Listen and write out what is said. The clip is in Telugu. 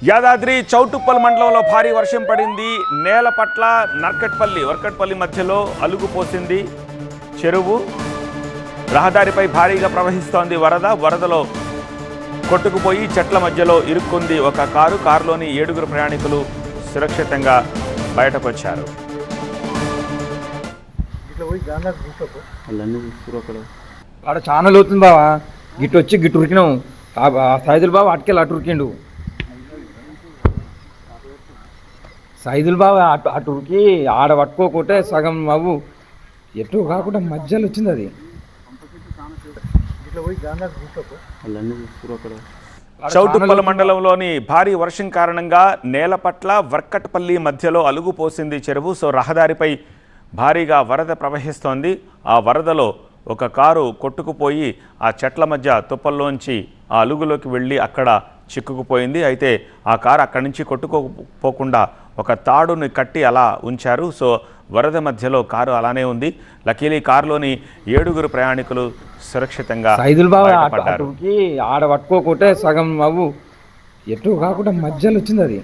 యాదాద్రి చౌటుప్పల్ మండలంలో భారీ వర్షం పడింది. నేలపట్ల వర్కట్పల్లి మధ్యలో అలుగుపోసింది చెరువు. రహదారిపై భారీగా ప్రవహిస్తోంది వరదలో కొట్టుకుపోయి చెట్ల మధ్యలో ఇరుక్కుంది ఒక కారులోని 7 ప్రయాణికులు సురక్షితంగా బయటకొచ్చారు. ఆడ చాలా లోతుంది బావా, గిట్టు వచ్చి గిట్టు ఉరికినాం. సైదులు బాబు అటుకెళ్ళి అటు ఉరికిండు. సైదులు బాబు అటు ఉరికి ఆడ పట్టుకోకుంటే సగం బాబు ఎటు కాకుండా మధ్యలో వచ్చింది అది. చౌటుప్పల్ మండలంలోని భారీ వర్షం కారణంగా నేలపట్ల వర్కట్పల్లి మధ్యలో అలుగుపోసింది చెరువు. సో రహదారిపై భారీగా వరద ప్రవహిస్తోంది. ఆ వరదలో ఒక కారు కొట్టుకుపోయి ఆ చెట్ల మధ్య తుప్పల్లోంచి ఆ అలుగులోకి వెళ్ళి అక్కడ చిక్కుకుపోయింది. అయితే ఆ కారు అక్కడి నుంచి కొట్టుకోపోకుండా ఒక తాడుని కట్టి అలా ఉంచారు. సో వరద మధ్యలో కారు అలానే ఉంది. లకీలీ కారులోని 7 ప్రయాణికులు సురక్షితంగా ఆడ పట్టుకోకుంటే సగం బాబు ఎటు కాకుండా మధ్యలో వచ్చింది అది.